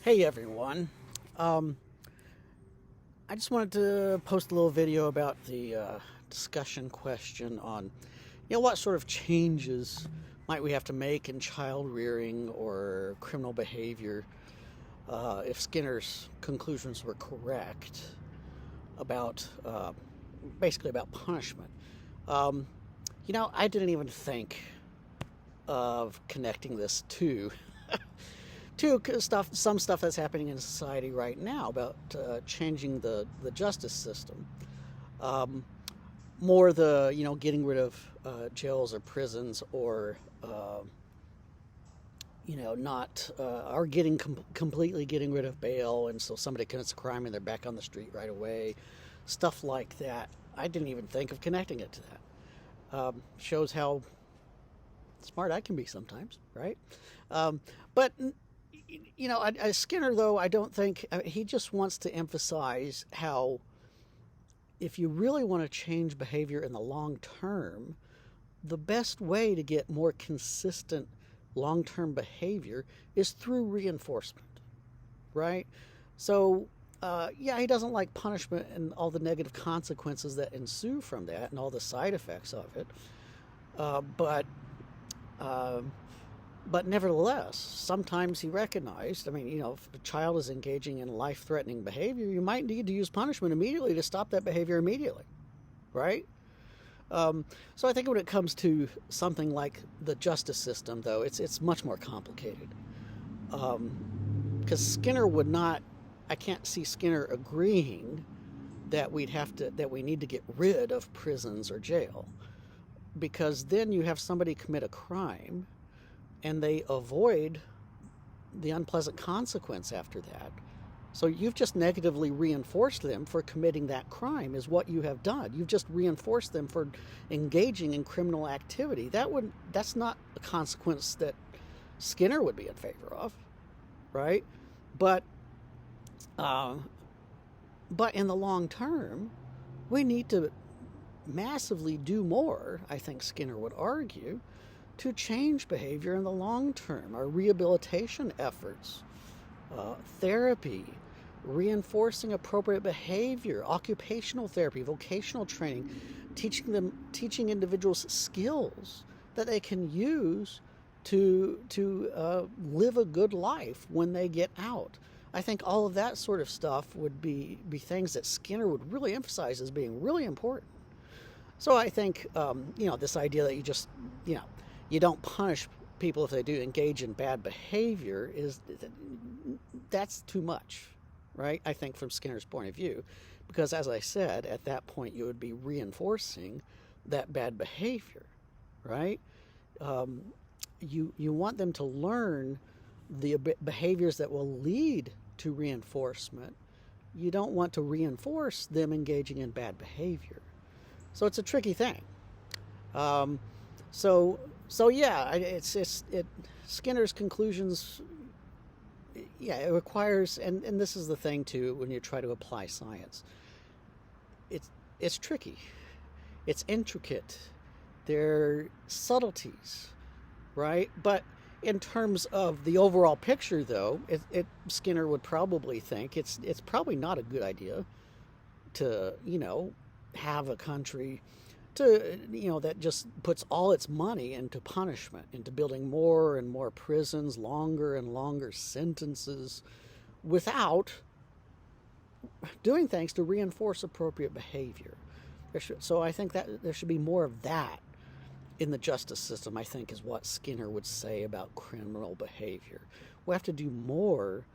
Hey everyone. Um, I just wanted to post a little video about the discussion question on, what sort of changes might we have to make in child rearing or criminal behavior if Skinner's conclusions were correct about basically about punishment. Um, I didn't even think of connecting this to some stuff that's happening in society right now about changing the justice system. Um, More the getting rid of jails or prisons or not or completely getting rid of bail, and so somebody commits a crime and they're back on the street right away. Stuff like that. I didn't even think of connecting it to that. Shows how smart I can be sometimes, right? But Skinner, though, I don't think he just wants to emphasize how if you really want to change behavior in the long term, the best way to get more consistent long term behavior is through reinforcement, right? So, he doesn't like punishment and all the negative consequences that ensue from that and all the side effects of it. Uh, but uh, But nevertheless, sometimes he recognized, if a child is engaging in life threatening behavior, you might need to use punishment immediately to stop that behavior immediately, right? So I think when it comes to something like the justice system, though, it's much more complicated. Because Skinner would not, I can't see Skinner agreeing that that we need to get rid of prisons or jail. Because then you have somebody commit a crime and they avoid the unpleasant consequence after that. So you've just negatively reinforced them for committing that crime, is what you have done. You've just reinforced them for engaging in criminal activity. That's not a consequence that Skinner would be in favor of, right? But but in the long term, we need to massively do more, I think Skinner would argue, to change behavior in the long term. Our rehabilitation efforts, therapy, reinforcing appropriate behavior, occupational therapy, vocational training, teaching individuals skills that they can use to live a good life when they get out. I think all of that sort of stuff would be things that Skinner would really emphasize as being really important. So I think, this idea that you don't punish people if they do engage in bad behavior that's too much, right? I think from Skinner's point of view, because as I said, at that point you would be reinforcing that bad behavior, right? You want them to learn the behaviors that will lead to reinforcement. You don't want to reinforce them engaging in bad behavior. So it's a tricky thing. Um, so yeah, Skinner's conclusions. Yeah, it requires, and this is the thing too when you try to apply science. It's tricky, it's intricate, there are subtleties, right? But in terms of the overall picture, though, Skinner would probably think it's probably not a good idea to have a country that just puts all its money into punishment, into building more and more prisons, longer and longer sentences, without doing things to reinforce appropriate behavior. So I think that there should be more of that in the justice system, I think, is what Skinner would say about criminal behavior. We have to do more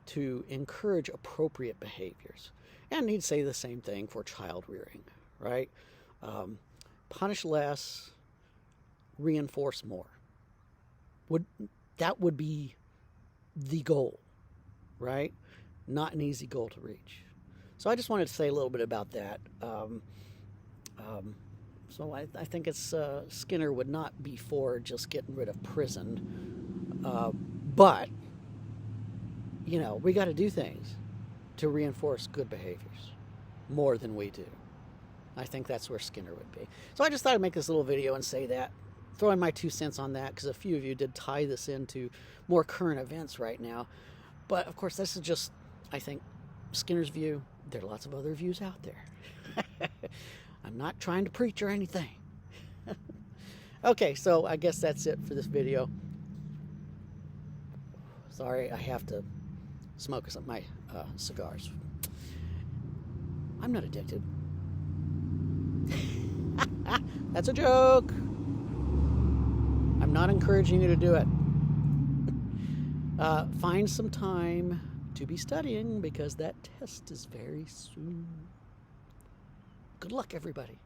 to encourage appropriate behaviors. And he'd say the same thing for child rearing, right? Punish less, reinforce more. That would be the goal, right? Not an easy goal to reach. So I just wanted to say a little bit about that. So I think Skinner would not be for just getting rid of prison, but we got to do things to reinforce good behaviors more than we do. I think that's where Skinner would be. So I just thought I'd make this little video and say that, throw in my 2 cents on that, because a few of you did tie this into more current events right now. But of course, this is just, I think, Skinner's view. There are lots of other views out there. I'm not trying to preach or anything. Okay, so I guess that's it for this video. Sorry, I have to smoke some of my cigars. I'm not addicted. That's a joke. I'm not encouraging you to do it. Find some time to be studying because that test is very soon. Good luck, everybody.